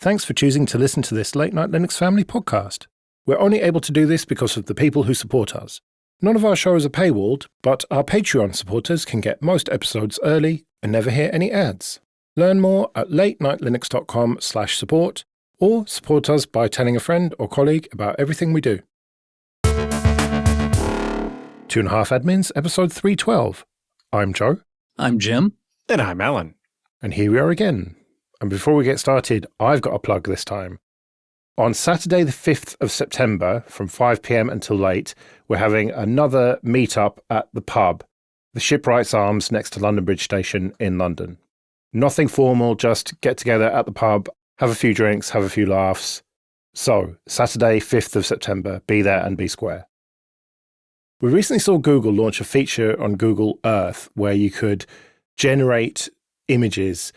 Thanks for choosing to listen to this Late Night Linux Family podcast. We're only able to do this because of the people who support us. None of our shows are paywalled, but our Patreon supporters can get most episodes early and never hear any ads. Learn more at latenightlinux.com/support or support us by telling a friend or colleague about everything we do. 2.5 Admins, episode 312. I'm Joe. I'm Jim. And I'm Alan. And here we are again. And before we get started, I've got a plug this time. On Saturday the 5th of September, from 5 p.m. until late, we're having another meet-up at the pub, the Shipwrights Arms next to London Bridge Station in London. Nothing formal, just get together at the pub, have a few drinks, have a few laughs. So, Saturday 5th of September, be there and be square. We recently saw Google launch a feature on Google Earth where you could generate images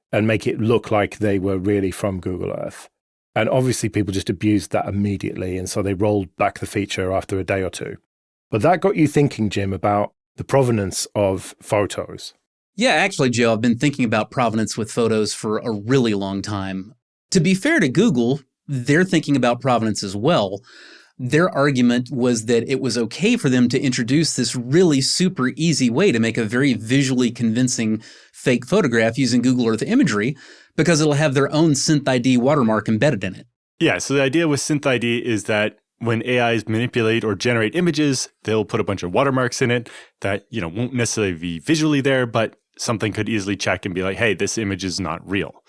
and make it look like they were really from Google Earth. And obviously people just abused that immediately, and so they rolled back the feature after a day or two. But that got you thinking, Jim, about the provenance of photos. Yeah, actually, Joe, I've been thinking about provenance with photos for a really long time. To be fair to Google, they're thinking about provenance as well. Their argument was that it was okay for them to introduce this really super easy way to make a very visually convincing fake photograph using Google Earth imagery because it'll have their own SynthID watermark embedded in it. Yeah, so the idea with SynthID is that when AIs manipulate or generate images, they'll put a bunch of watermarks in it that, won't necessarily be visually there, but something could easily check and be like, hey, this image is not real.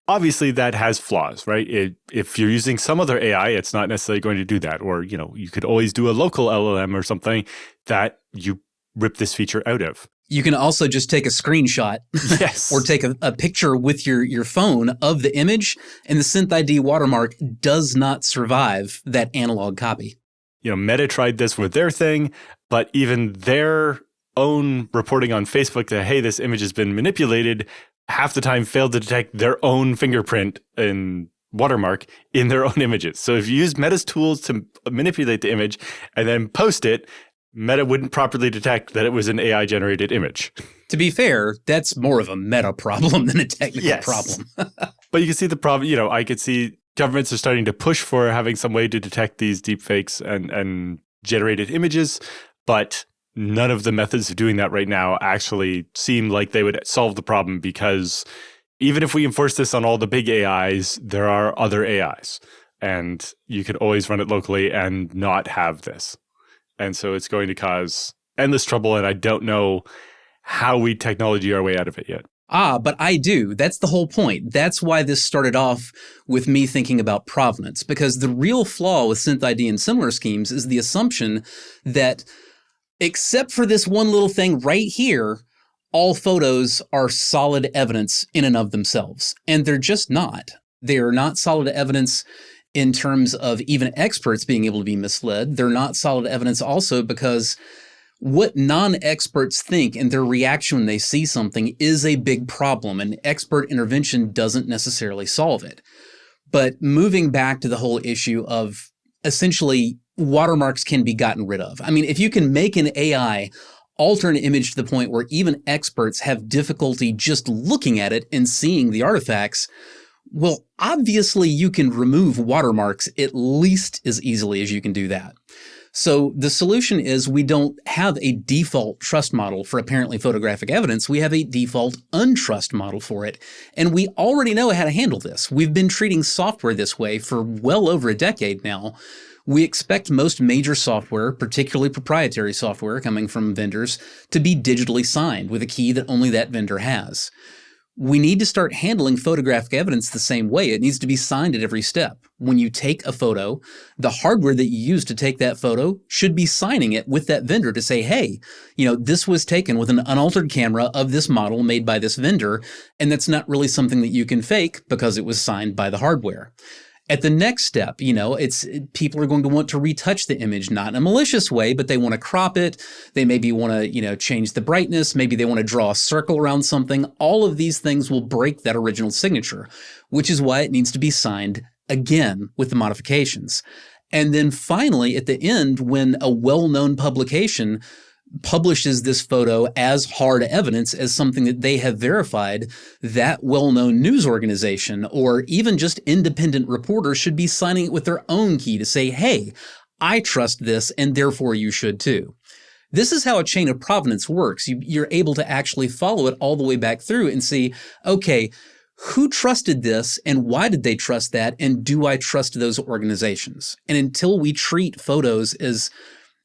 Obviously, that has flaws, right? If you're using some other AI, it's not necessarily going to do that. Or, you could always do a local LLM or something that you rip this feature out of. You can also just take a screenshot yes. or take a picture with your phone of the image, and the SynthID watermark does not survive that analog copy. Meta tried this with their thing, but even their own reporting on Facebook that, hey, this image has been manipulated, half the time failed to detect their own fingerprint and watermark in their own images. So if you use Meta's tools to manipulate the image and then post it, Meta wouldn't properly detect that it was an AI-generated image. To be fair, that's more of a meta problem than a technical yes. problem. But you can see the problem, I could see governments are starting to push for having some way to detect these deepfakes and generated images, but none of the methods of doing that right now actually seem like they would solve the problem, because even if we enforce this on all the big AIs, there are other AIs, and you could always run it locally and not have this. And so it's going to cause endless trouble, and I don't know how we technology our way out of it yet. But I do. That's the whole point. That's why this started off with me thinking about provenance, because the real flaw with SynthID and similar schemes is the assumption that except for this one little thing right here, all photos are solid evidence in and of themselves. And they're just not. They are not solid evidence in terms of even experts being able to be misled. They're not solid evidence also because what non-experts think and their reaction when they see something is a big problem, and expert intervention doesn't necessarily solve it. But moving back to the whole issue of essentially watermarks can be gotten rid of. I mean, if you can make an AI alter an image to the point where even experts have difficulty just looking at it and seeing the artifacts, well, obviously you can remove watermarks at least as easily as you can do that. So the solution is we don't have a default trust model for apparently photographic evidence. We have a default untrust model for it. And we already know how to handle this. We've been treating software this way for well over a decade now. We expect most major software, particularly proprietary software coming from vendors, to be digitally signed with a key that only that vendor has. We need to start handling photographic evidence the same way. It needs to be signed at every step. When you take a photo, the hardware that you use to take that photo should be signing it with that vendor to say, hey, this was taken with an unaltered camera of this model made by this vendor, and that's not really something that you can fake because it was signed by the hardware. At the next step, people are going to want to retouch the image, not in a malicious way, but they want to crop it. They maybe want to, change the brightness. Maybe they want to draw a circle around something. All of these things will break that original signature, which is why it needs to be signed again with the modifications. And then finally, at the end, when a well-known publication publishes this photo as hard evidence, as something that they have verified, that well-known news organization or even just independent reporters should be signing it with their own key to say, hey, I trust this and therefore you should too. This is how a chain of provenance works. You're able to actually follow it all the way back through and see, okay, who trusted this and why did they trust that? And do I trust those organizations? And until we treat photos as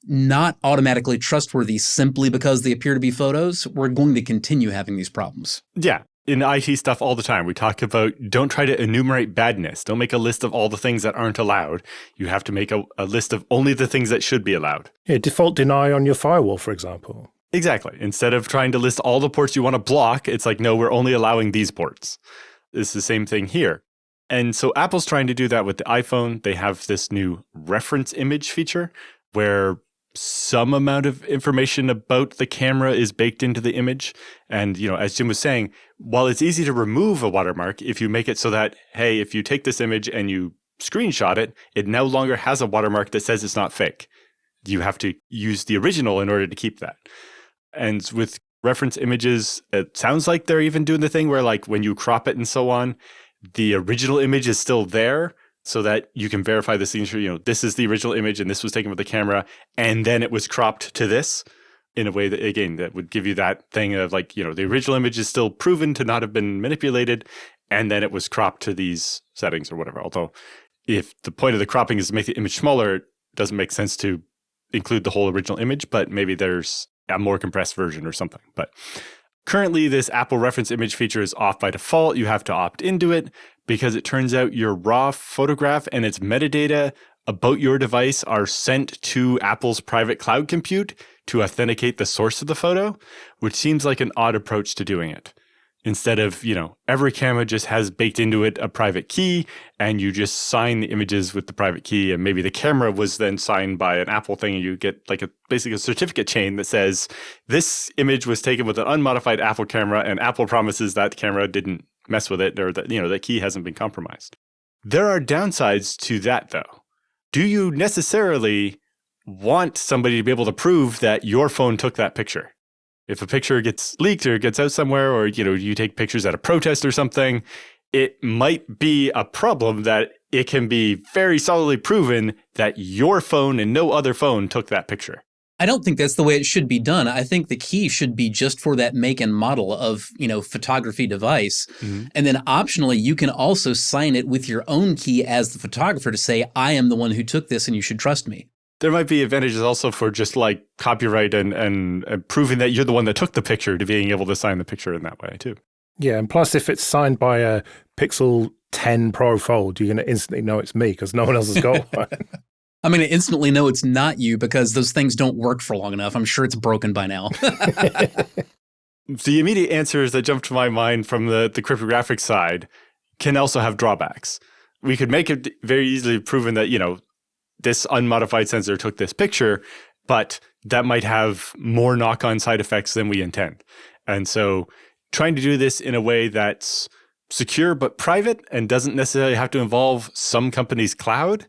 not automatically trustworthy simply because they appear to be photos, we're going to continue having these problems. Yeah. In IT stuff all the time, we talk about don't try to enumerate badness. Don't make a list of all the things that aren't allowed. You have to make a list of only the things that should be allowed. Yeah, default deny on your firewall, for example. Exactly. Instead of trying to list all the ports you want to block, it's like, no, we're only allowing these ports. It's the same thing here. And so Apple's trying to do that with the iPhone. They have this new reference image feature where some amount of information about the camera is baked into the image. And, as Jim was saying, while it's easy to remove a watermark, if you make it so that, hey, if you take this image and you screenshot it, it no longer has a watermark that says it's not fake. You have to use the original in order to keep that. And with reference images, it sounds like they're even doing the thing where, like, when you crop it and so on, the original image is still there, so that you can verify the signature, this is the original image and this was taken with the camera and then it was cropped to this in a way that, again, that would give you that thing of like, the original image is still proven to not have been manipulated and then it was cropped to these settings or whatever. Although if the point of the cropping is to make the image smaller, it doesn't make sense to include the whole original image, but maybe there's a more compressed version or something. But currently, this Apple reference image feature is off by default. You have to opt into it because it turns out your raw photograph and its metadata about your device are sent to Apple's private cloud compute to authenticate the source of the photo, which seems like an odd approach to doing it. Instead of, every camera just has baked into it a private key and you just sign the images with the private key and maybe the camera was then signed by an Apple thing and you get like basically a certificate chain that says this image was taken with an unmodified Apple camera and Apple promises that camera didn't mess with it or that, that key hasn't been compromised. There are downsides to that though. Do you necessarily want somebody to be able to prove that your phone took that picture? If a picture gets leaked or gets out somewhere or, you take pictures at a protest or something, it might be a problem that it can be very solidly proven that your phone and no other phone took that picture. I don't think that's the way it should be done. I think the key should be just for that make and model of, photography device. Mm-hmm. And then optionally, you can also sign it with your own key as the photographer to say, I am the one who took this and you should trust me. There might be advantages also for just like copyright and proving that you're the one that took the picture to being able to sign the picture in that way too. Yeah, and plus if it's signed by a Pixel 10 Pro Fold, you're going to instantly know it's me because no one else has got one. I'm going to instantly know it's not you because those things don't work for long enough. I'm sure it's broken by now. The immediate answers that jump to my mind from the cryptographic side can also have drawbacks. We could make it very easily proven that, this unmodified sensor took this picture, but that might have more knock-on side effects than we intend. And so trying to do this in a way that's secure but private and doesn't necessarily have to involve some company's cloud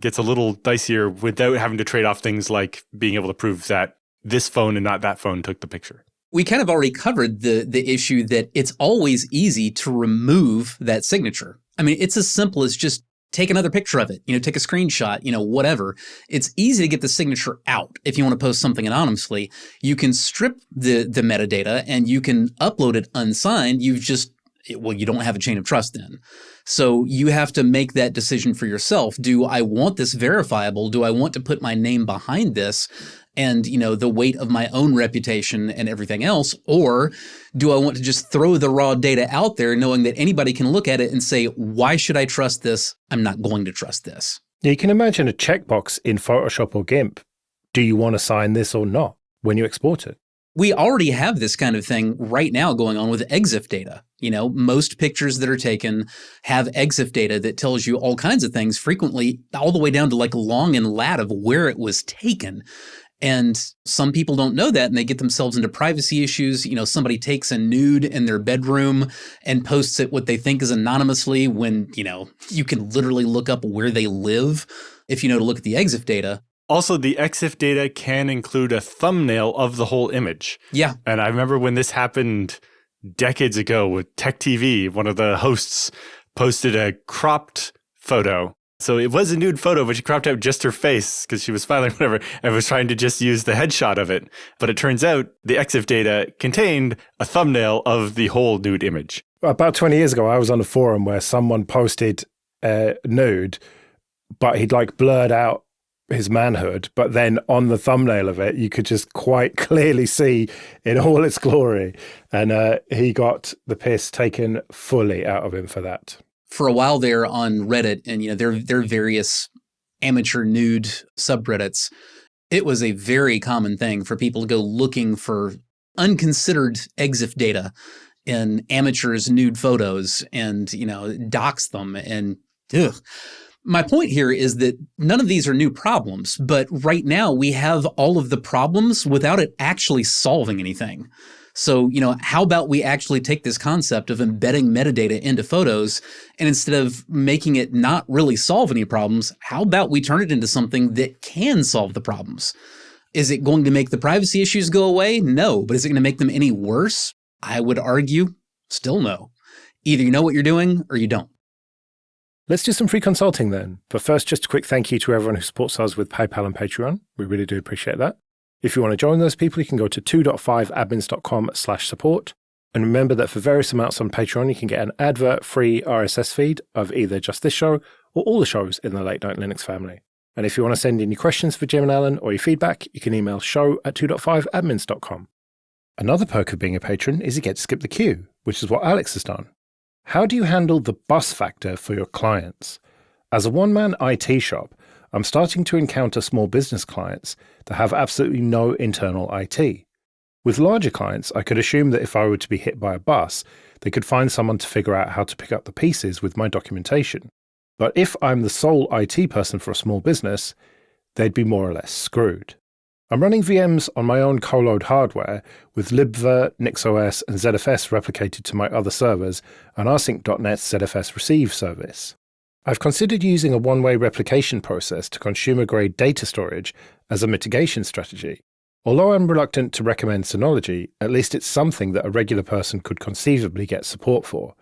gets a little dicier without having to trade off things like being able to prove that this phone and not that phone took the picture. We kind of already covered the issue that it's always easy to remove that signature. I mean, it's as simple as just take another picture of it, take a screenshot, whatever. It's easy to get the signature out. If you want to post something anonymously, you can strip the metadata and you can upload it unsigned. You don't have a chain of trust then. So you have to make that decision for yourself. Do I want this verifiable? Do I want to put my name behind this and, the weight of my own reputation and everything else? Or do I want to just throw the raw data out there knowing that anybody can look at it and say, why should I trust this? I'm not going to trust this. Yeah, you can imagine a checkbox in Photoshop or GIMP. Do you want to sign this or not when you export it? We already have this kind of thing right now going on with EXIF data. Most pictures that are taken have EXIF data that tells you all kinds of things, frequently all the way down to like long and lat of where it was taken. And some people don't know that and they get themselves into privacy issues. Somebody takes a nude in their bedroom and posts it what they think is anonymously when, you can literally look up where they live if to look at the EXIF data. Also, the EXIF data can include a thumbnail of the whole image. Yeah. And I remember when this happened decades ago with Tech TV, one of the hosts posted a cropped photo. So it was a nude photo, but she cropped out just her face because she was smiling, whatever, and was trying to just use the headshot of it. But it turns out the EXIF data contained a thumbnail of the whole nude image. About 20 years ago, I was on a forum where someone posted nude, but he'd like blurred out his manhood. But then on the thumbnail of it, you could just quite clearly see in all its glory. And he got the piss taken fully out of him for that. For a while there on Reddit, and there are various amateur nude subreddits, it was a very common thing for people to go looking for unconsidered EXIF data in amateurs' nude photos and, dox them. And my point here is that none of these are new problems, but right now we have all of the problems without it actually solving anything. So, how about we actually take this concept of embedding metadata into photos, and instead of making it not really solve any problems, how about we turn it into something that can solve the problems? Is it going to make the privacy issues go away? No. But is it going to make them any worse? I would argue still no. Either you know what you're doing or you don't. Let's do some free consulting then. But first, just a quick thank you to everyone who supports us with PayPal and Patreon. We really do appreciate that. If you want to join those people, you can go to 2.5admins.com/support. And remember that for various amounts on Patreon, you can get an advert-free RSS feed of either just this show or all the shows in the Late Night Linux family. And if you want to send in your questions for Jim and Alan or your feedback, you can email show@2.5admins.com. Another perk of being a patron is you get to skip the queue, which is what Alex has done. How do you handle the bus factor for your clients? As a one-man IT shop, I'm starting to encounter small business clients that have absolutely no internal IT. With larger clients, I could assume that if I were to be hit by a bus, they could find someone to figure out how to pick up the pieces with my documentation. But if I'm the sole IT person for a small business, they'd be more or less screwed. I'm running VMs on my own coload hardware with libvirt, NixOS, and ZFS replicated to my other servers and rsync.net's ZFS receive service. I've considered using a one-way replication process to consumer-grade data storage as a mitigation strategy. Although I'm reluctant to recommend Synology, at least it's something that a regular person could conceivably get support for.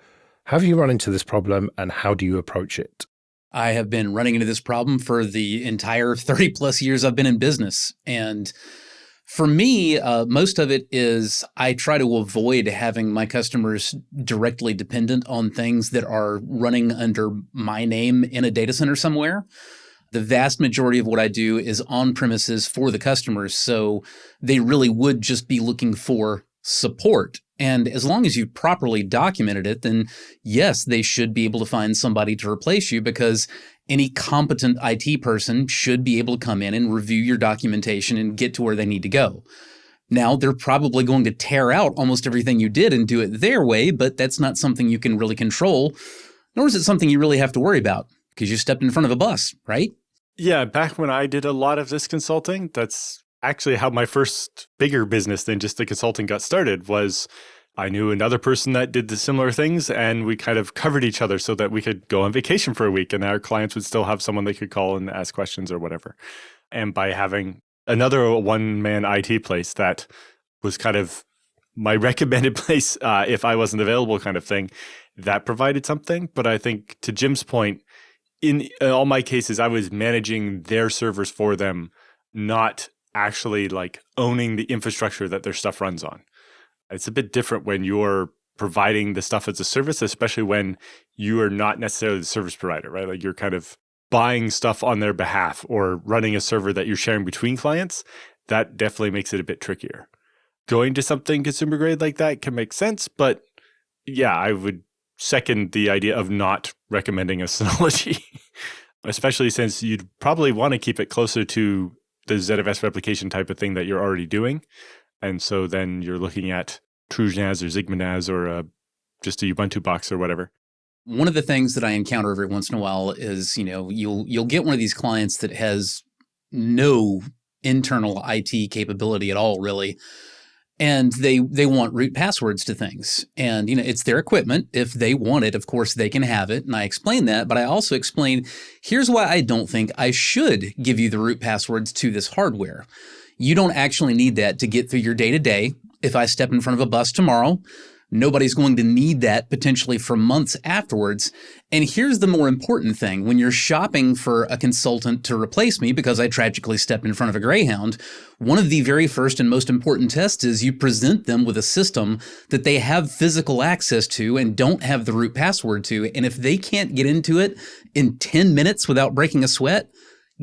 Have you run into this problem, and how do you approach it? I have been running into this problem for the entire 30 plus years I've been in business. And for me, most of it is I try to avoid having my customers directly dependent on things that are running under my name in a data center somewhere. The vast majority of what I do is on premises for the customers. So they really would just be looking for support. And as long as you properly documented it, then yes, they should be able to find somebody to replace you, because any competent IT person should be able to come in and review your documentation and get to where they need to go. Now, they're probably going to tear out almost everything you did and do it their way, but that's not something you can really control, nor is it something you really have to worry about because you stepped in front of a bus, right? Yeah, back when I did a lot of this consulting, that's actually how my first bigger business than just the consulting got started. Was I knew another person that did the similar things, and we kind of covered each other so that we could go on vacation for a week and our clients would still have someone they could call and ask questions or whatever. And by having another one-man IT place that was kind of my recommended place if I wasn't available kind of thing, that provided something. But I think to Jim's point, in all my cases, I was managing their servers for them, not actually like owning the infrastructure that their stuff runs on. It's a bit different when you're providing the stuff as a service, especially when you are not necessarily the service provider, right? Like you're kind of buying stuff on their behalf or running a server that you're sharing between clients. That definitely makes it a bit trickier. Going to something consumer grade like that can make sense, but yeah, I would second the idea of not recommending a Synology, especially since you'd probably want to keep it closer to the ZFS replication type of thing that you're already doing. And so then you're looking at TrueNAS or ZigmaNAS or just a Ubuntu box or whatever. One of the things that I encounter every once in a while is, you'll get one of these clients that has no internal IT capability at all, really. And they want root passwords to things. And, it's their equipment. If they want it, of course, they can have it. And I explain that. But I also explain, here's why I don't think I should give you the root passwords to this hardware. You don't actually need that to get through your day-to-day. If I step in front of a bus tomorrow, nobody's going to need that potentially for months afterwards. And here's the more important thing. When you're shopping for a consultant to replace me because I tragically stepped in front of a Greyhound, one of the very first and most important tests is you present them with a system that they have physical access to and don't have the root password to. And if they can't get into it in 10 minutes without breaking a sweat,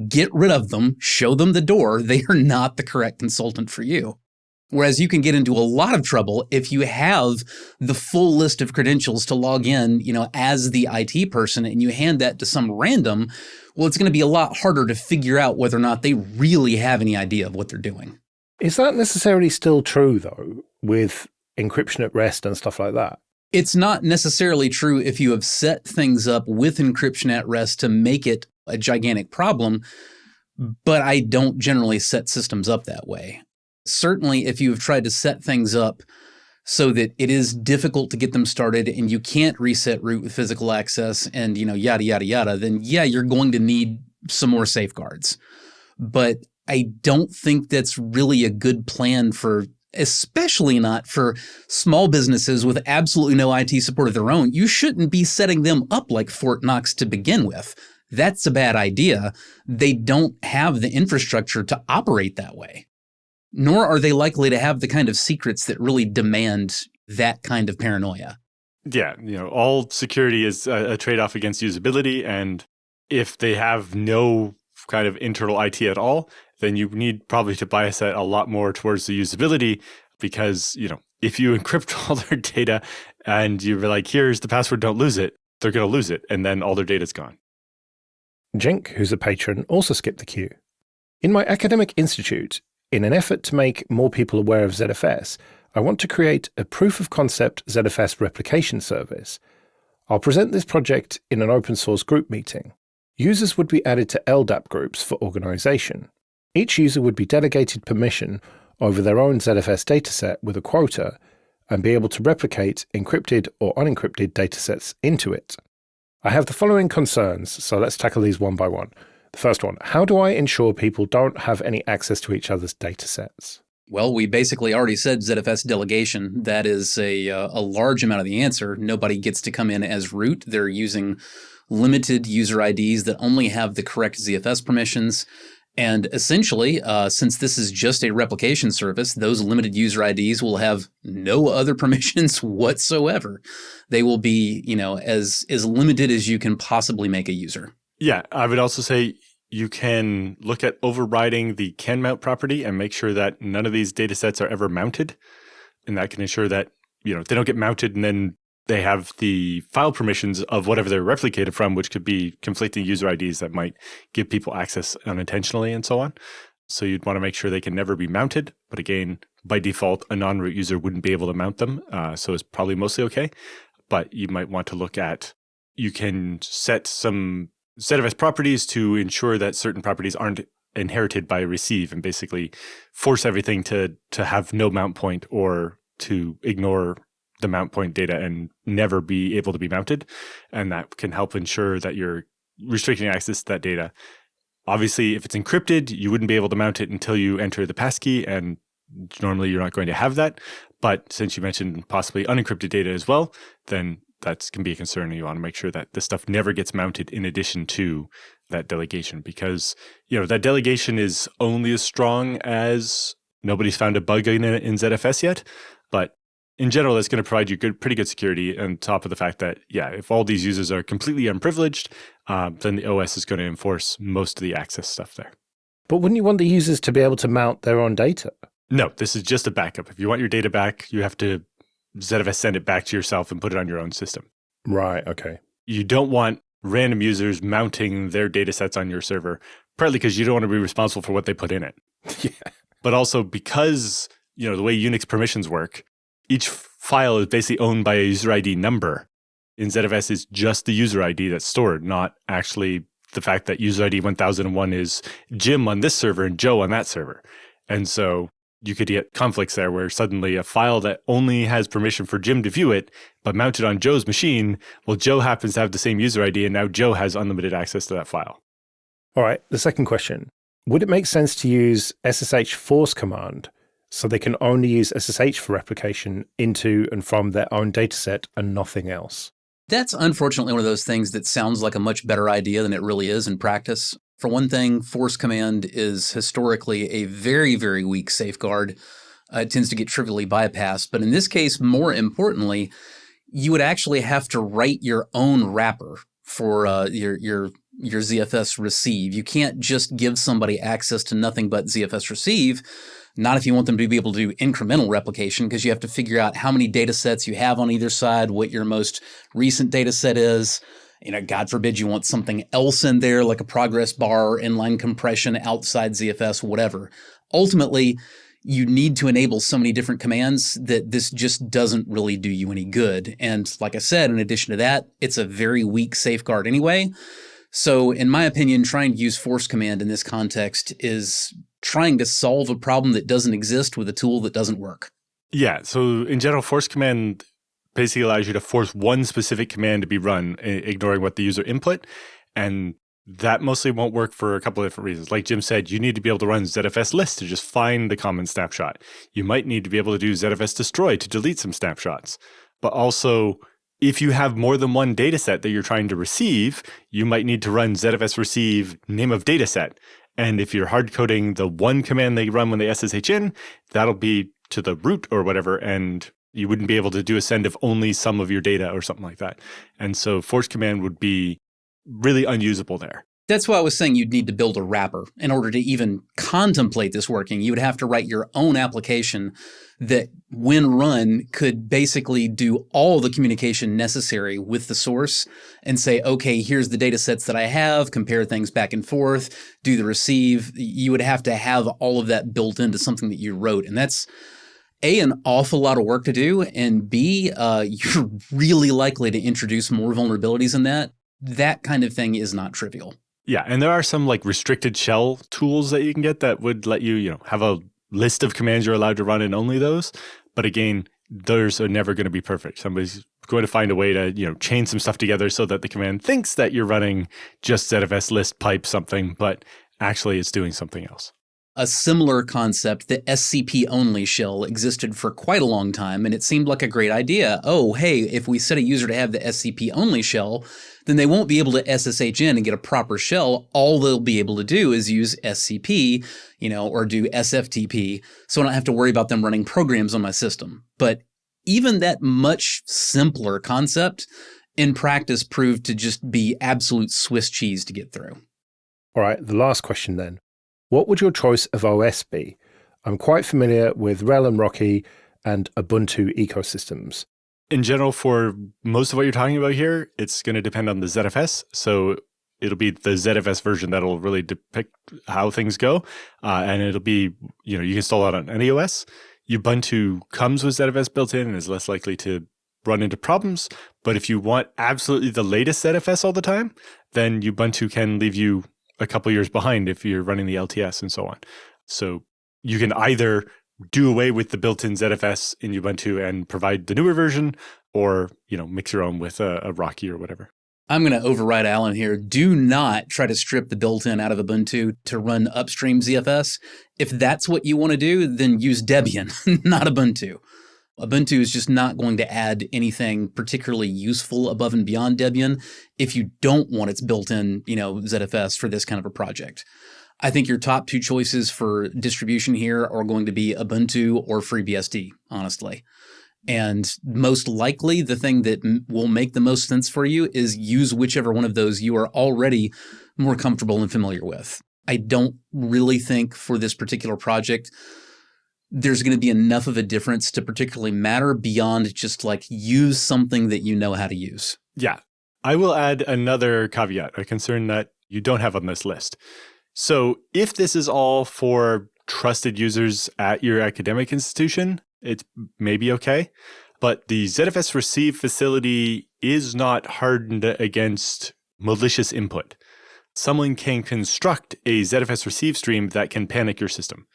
get rid of them, show them the door. They are not the correct consultant for you. Whereas you can get into a lot of trouble if you have the full list of credentials to log in, as the IT person, and you hand that to some random. Well, it's going to be a lot harder to figure out whether or not they really have any idea of what they're doing. Is that necessarily still true, though, with encryption at rest and stuff like that? It's not necessarily true if you have set things up with encryption at rest to make it a gigantic problem, but I don't generally set systems up that way. Certainly, if you have tried to set things up so that it is difficult to get them started and you can't reset root with physical access and, yada, yada, yada, then yeah, you're going to need some more safeguards. But I don't think that's really a good plan especially not for small businesses with absolutely no IT support of their own. You shouldn't be setting them up like Fort Knox to begin with. That's a bad idea. They don't have the infrastructure to operate that way. Nor are they likely to have the kind of secrets that really demand that kind of paranoia. Yeah, all security is a trade-off against usability. And if they have no kind of internal IT at all, then you need probably to bias that a lot more towards the usability because, if you encrypt all their data and you're like, here's the password, don't lose it, they're going to lose it. And then all their data's gone. Jink, who's a patron, also skipped the queue. In my academic institute, in an effort to make more people aware of ZFS, I want to create a proof-of-concept ZFS replication service. I'll present this project in an open-source group meeting. Users would be added to LDAP groups for organization. Each user would be delegated permission over their own ZFS dataset with a quota and be able to replicate encrypted or unencrypted datasets into it. I have the following concerns, so let's tackle these one by one. The first one, how do I ensure people don't have any access to each other's datasets? Well, we basically already said ZFS delegation. That is a large amount of the answer. Nobody gets to come in as root. They're using limited user IDs that only have the correct ZFS permissions. And essentially, since this is just a replication service, those limited user IDs will have no other permissions whatsoever. They will be, as limited as you can possibly make a user. Yeah, I would also say you can look at overriding the can mount property and make sure that none of these data sets are ever mounted. And that can ensure that, they don't get mounted and then they have the file permissions of whatever they're replicated from, which could be conflicting user IDs that might give people access unintentionally and so on. So you'd want to make sure they can never be mounted. But again, by default, a non-root user wouldn't be able to mount them. So it's probably mostly okay. But you might want to look at, you can set some ZFS properties to ensure that certain properties aren't inherited by receive and basically force everything to have no mount point or to ignore the mount point data and never be able to be mounted. And that can help ensure that you're restricting access to that data. Obviously, if it's encrypted, you wouldn't be able to mount it until you enter the passkey, and normally you're not going to have that. But since you mentioned possibly unencrypted data as well, then that can be a concern, and you want to make sure that this stuff never gets mounted in addition to that delegation, because that delegation is only as strong as nobody's found a bug in it in ZFS yet. But in general, that's going to provide you pretty good security on top of the fact that, if all these users are completely unprivileged, then the OS is going to enforce most of the access stuff there. But wouldn't you want the users to be able to mount their own data? No, this is just a backup. If you want your data back, you have to ZFS send it back to yourself and put it on your own system. Right, okay. You don't want random users mounting their data sets on your server, partly because you don't want to be responsible for what they put in it. Yeah. But also because, the way Unix permissions work, each file is basically owned by a user ID number. In ZFS, it's just the user ID that's stored, not actually the fact that user ID 1001 is Jim on this server and Joe on that server. And so you could get conflicts there where suddenly a file that only has permission for Jim to view it, but mounted on Joe's machine, well, Joe happens to have the same user ID, and now Joe has unlimited access to that file. All right, the second question. Would it make sense to use SSH force command so they can only use SSH for replication into and from their own dataset and nothing else? That's unfortunately one of those things that sounds like a much better idea than it really is in practice. For one thing, force command is historically a very, very weak safeguard. It tends to get trivially bypassed. But in this case, more importantly, you would actually have to write your own wrapper for your ZFS receive. You can't just give somebody access to nothing but ZFS receive, not if you want them to be able to do incremental replication, because you have to figure out how many data sets you have on either side, what your most recent data set is. God forbid you want something else in there, like a progress bar or inline compression outside ZFS, whatever. Ultimately, you need to enable so many different commands that this just doesn't really do you any good. And like I said, in addition to that, it's a very weak safeguard anyway. So in my opinion, trying to use force command in this context is trying to solve a problem that doesn't exist with a tool that doesn't work. Yeah, so in general, force command basically allows you to force one specific command to be run, ignoring what the user input. And that mostly won't work for a couple of different reasons. Like Jim said, you need to be able to run ZFS list to just find the common snapshot. You might need to be able to do ZFS destroy to delete some snapshots. But also, if you have more than one data set that you're trying to receive, you might need to run ZFS receive name of data set. And if you're hard coding the one command they run when they SSH in, that'll be to the root or whatever, and you wouldn't be able to do a send of only some of your data or something like that. And so force command would be really unusable there. That's why I was saying you'd need to build a wrapper. In order to even contemplate this working, you would have to write your own application that, when run, could basically do all the communication necessary with the source and say, okay, here's the data sets that I have, compare things back and forth, do the receive. You would have to have all of that built into something that you wrote. And that's A, an awful lot of work to do, and B, you're really likely to introduce more vulnerabilities in that. That kind of thing is not trivial. Yeah, and there are some like restricted shell tools that you can get that would let you, have a list of commands you're allowed to run and only those. But again, those are never going to be perfect. Somebody's going to find a way to, chain some stuff together so that the command thinks that you're running just ZFS list pipe something, but actually it's doing something else. A similar concept, the SCP-only shell, existed for quite a long time, and it seemed like a great idea. Oh, hey, if we set a user to have the SCP-only shell, then they won't be able to SSH in and get a proper shell. All they'll be able to do is use SCP, or do SFTP, so I don't have to worry about them running programs on my system. But even that much simpler concept, in practice, proved to just be absolute Swiss cheese to get through. All right, the last question then. What would your choice of OS be? I'm quite familiar with RHEL and Rocky and Ubuntu ecosystems. In general, for most of what you're talking about here, it's going to depend on the ZFS. So it'll be the ZFS version that'll really depict how things go. And it'll be, you can install it on any OS. Ubuntu comes with ZFS built in and is less likely to run into problems. But if you want absolutely the latest ZFS all the time, then Ubuntu can leave you a couple years behind if you're running the LTS and so on. So you can either do away with the built-in ZFS in Ubuntu and provide the newer version, or mix your own with a Rocky or whatever. I'm going to override Alan here. Do not try to strip the built-in out of Ubuntu to run upstream ZFS. If that's what you want to do, then use Debian, not Ubuntu. Ubuntu is just not going to add anything particularly useful above and beyond Debian if you don't want its built-in, ZFS for this kind of a project. I think your top two choices for distribution here are going to be Ubuntu or FreeBSD, honestly. And most likely the thing that will make the most sense for you is use whichever one of those you are already more comfortable and familiar with. I don't really think for this particular project there's going to be enough of a difference to particularly matter beyond just use something that you know how to use. Yeah. I will add another caveat, a concern that you don't have on this list. So if this is all for trusted users at your academic institution, it may be okay. But the ZFS receive facility is not hardened against malicious input. Someone can construct a ZFS receive stream that can panic your system.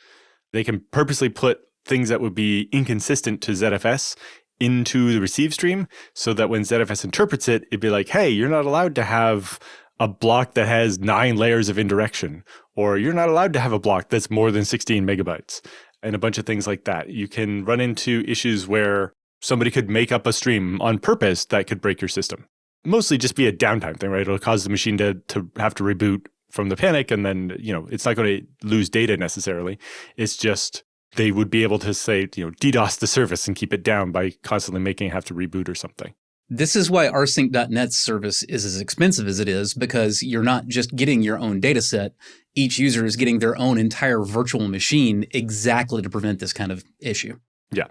They can purposely put things that would be inconsistent to ZFS into the receive stream so that when ZFS interprets it, it'd be like, hey, you're not allowed to have a block that has 9 layers of indirection, or you're not allowed to have a block that's more than 16 megabytes, and a bunch of things like that. You can run into issues where somebody could make up a stream on purpose that could break your system. Mostly just be a downtime thing, right? It'll cause the machine to have to reboot from the panic, and then, it's not going to lose data necessarily. It's just they would be able to say, DDoS the service and keep it down by constantly making it have to reboot or something. This is why rsync.net's service is as expensive as it is, because you're not just getting your own data set. Each user is getting their own entire virtual machine exactly to prevent this kind of issue. Yeah.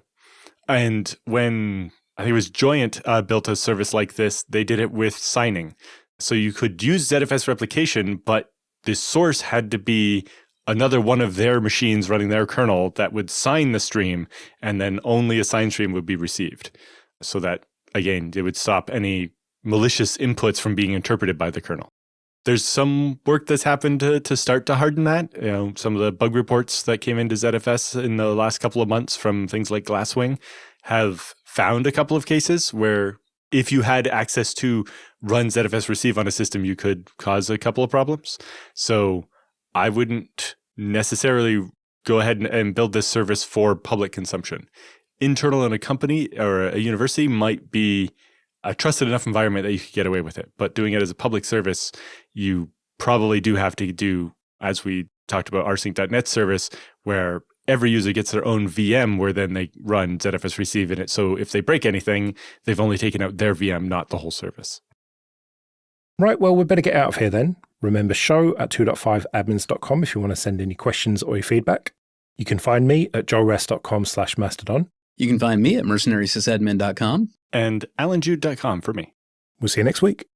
And when I think it was Joyent built a service like this, they did it with signing. So you could use ZFS replication, but the source had to be another one of their machines running their kernel that would sign the stream, and then only a signed stream would be received. So that, again, it would stop any malicious inputs from being interpreted by the kernel. There's some work that's happened to start to harden that. Some of the bug reports that came into ZFS in the last couple of months from things like Glasswing have found a couple of cases where if you had access to run ZFS receive on a system, you could cause a couple of problems. So I wouldn't necessarily go ahead and build this service for public consumption. Internal in a company or a university might be a trusted enough environment that you could get away with it. But doing it as a public service, you probably do have to do, as we talked about, rsync.net service, where every user gets their own VM where then they run ZFS receive in it. So if they break anything, they've only taken out their VM, not the whole service. Right, well, we better get out of here then. Remember, show@2.5admins.com if you want to send any questions or your feedback. You can find me at joelrest.com/mastodon. You can find me at mercenarysysadmin.com. And alanjude.com for me. We'll see you next week.